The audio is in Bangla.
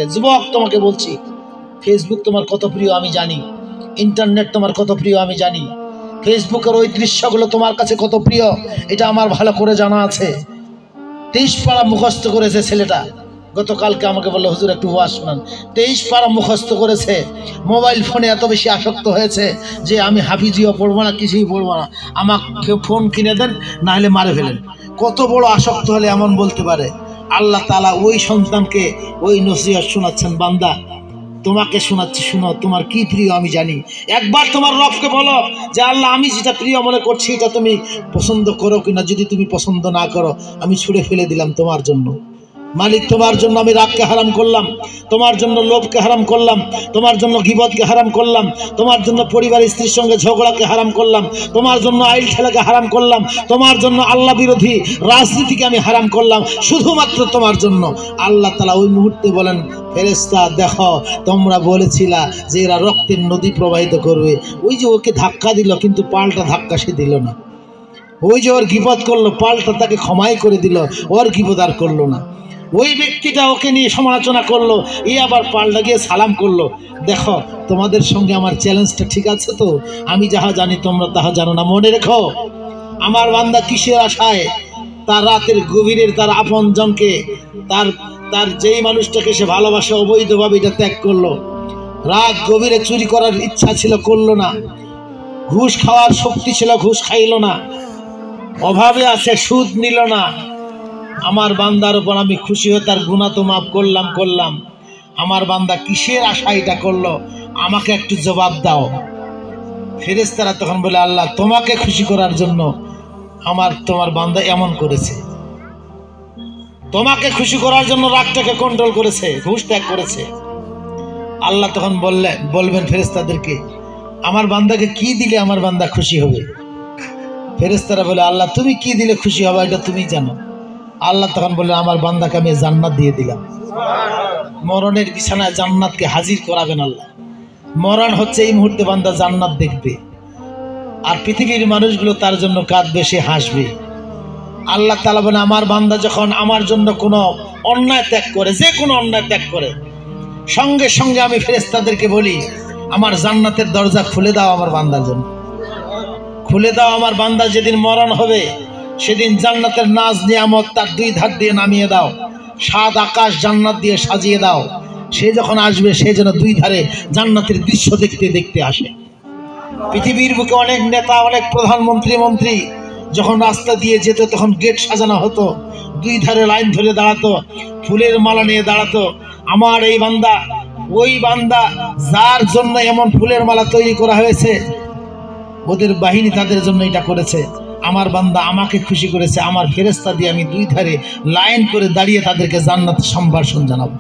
যুবক তোমাকে বলছি, ফেসবুক তোমার কত প্রিয় আমি জানি, ইন্টারনেট তোমার কত প্রিয় আমি জানি, ফেসবুকের ওই দৃশ্যগুলো তোমার কাছে কত প্রিয় এটা আমার ভালো করে জানা আছে। 23 পারা মুখস্থ করেছে ছেলেটা, গতকালকে আমাকে বললো হুজুর একটু ওয়াজ শোনান। 23 পারা মুখস্থ করেছে, মোবাইল ফোনে এত বেশি আসক্ত হয়েছে যে আমি হাফিজিও পড়বো না, কিছুই পড়বো না, আমাকে ফোন কিনে দেন না হলে মারে ফেলেন। কত বড় আসক্ত হলে এমন বলতে পারে? আল্লাহ তাআলা ওই সন্তানকে ওই নসিহত শোনাচ্ছেন, বান্দা তোমাকে শোনাচ্ছি, শুনো, তোমার কি প্রিয় আমি জানি। একবার তোমার রবকে বলো যে আল্লাহ আমি যেটা প্রিয় মনে করছি এটা তুমি পছন্দ করো কিনা, যদি তুমি পছন্দ না করো আমি ছুঁড়ে ফেলে দিলাম তোমার জন্য। মালিক তোমার জন্য আমি রাগকে হারাম করলাম, তোমার জন্য লোভকে হারাম করলাম, তোমার জন্য গীবতকে হারাম করলাম, তোমার জন্য পরিবার স্ত্রীর সঙ্গে ঝগড়াকে হারাম করলাম, তোমার জন্য আইল খেলাকে হারাম করলাম, তোমার জন্য আল্লাহ বিরোধী রাজনীতিকে আমি হারাম করলাম, শুধুমাত্র তোমার জন্য। আল্লাহ তাআলা ওই মুহূর্তে বলেন, ফেরেশতা দেখো তোমরা বলেছিলা যে এরা রক্তের নদী প্রবাহিত করবে, ওই যে ওকে ধাক্কা দিল কিন্তু পাল্টা ধাক্কা সে দিল না, ওই যে ওর গীবত করলো পাল্টা তাকে ক্ষমাই করে দিল, ওর গীবত আর করলো না। ওই ব্যক্তিটা ওকে নিয়ে সমালোচনা করলো, এ আবার পাল্টা গিয়ে সালাম করলো। দেখো তোমাদের সঙ্গে আমার চ্যালেঞ্জটা ঠিক আছে তো? আমি যাহা জানি তোমরা তাহা জানো না। মনে রেখো আমার বান্দা কিসের আশায় তার রাতের গভীরের তার আপন জনকে, তার যেই মানুষটাকে সে ভালোবাসে অবৈধভাবে এটা ত্যাগ করলো। রাত গভীরে চুরি করার ইচ্ছা ছিল, করলো না। ঘুষ খাওয়ার শক্তি ছিল, ঘুষ খাইলো না। অভাবে আছে, সুদ নিল না। আমার বান্দার উপর আমি খুশি হয়ে তার গুনাহ তো মাফ করলাম। আমার বান্দা কিসের আশা এটা করলো, আমাকে একটু জবাব দাও। ফেরেশতারা তখন বলে, আল্লাহ তোমাকে খুশি করার জন্য তোমার বান্দা এমন করেছে, তোমাকে খুশি করার জন্য রাগটাকে কন্ট্রোল করেছে, ঘুষ ত্যাগ করেছে। আল্লাহ তখন বলবেন ফেরেশতাদেরকে, আমার বান্দাকে কি দিলে আমার বান্দা খুশি হবে? ফেরেশতারা বলে, আল্লাহ তুমি কি দিলে খুশি হবে এটা তুমি জানো। আল্লাহ তখন বললেন, আমার বান্দাকে আমি জান্নাত দিয়ে দিলাম। মরণের বিছানায় জান্নাতকে হাজির করাবেন আল্লাহ। মরণ হচ্ছে এই মুহূর্তে বান্দা জান্নাত দেখবে, আর পৃথিবীর মানুষগুলো তার জন্য কাঁদবে, সে হাসবে। আল্লাহ তাআলা বলেন, আমার বান্দা যখন আমার জন্য কোনো অন্যায় ত্যাগ করে, যে কোনো অন্যায় ত্যাগ করে, সঙ্গে সঙ্গে আমি ফেরেশতাদেরকে বলি, আমার জান্নাতের দরজা খুলে দাও আমার বান্দার জন্য, খুলে দাও। আমার বান্দা যেদিন মরণ হবে সেদিন জান্নাতের নাজ নিয়ামত তার দুই ধার দিয়ে নামিয়ে দাও, সাত আকাশ জান্নাত দিয়ে সাজিয়ে দাও। সে যখন আসবে সে যেন দুই ধারে জান্নাতের দৃশ্য দেখতে দেখতে আসে। পৃথিবীর বুকে অনেক নেতা, অনেক প্রধানমন্ত্রী যখন রাস্তা দিয়ে যেত তখন গেট সাজানো হতো, দুই ধারে লাইন ধরে দাঁড়াতো, ফুলের মালা নিয়ে দাঁড়াতো। আমার এই বান্দা, ওই বান্দা যার জন্য এমন ফুলের মালা তৈরি করা হয়েছে, ওদের বাহিনী তাদের জন্য এটা করেছে। আমার বান্দা আমাকে খুশি করেছে, আমার ফেরেশতা দিয়ে আমি দুই ধারে লাইন করে দাঁড়িয়ে তাদেরকে জান্নাত সম্ভাষণ জানাবো।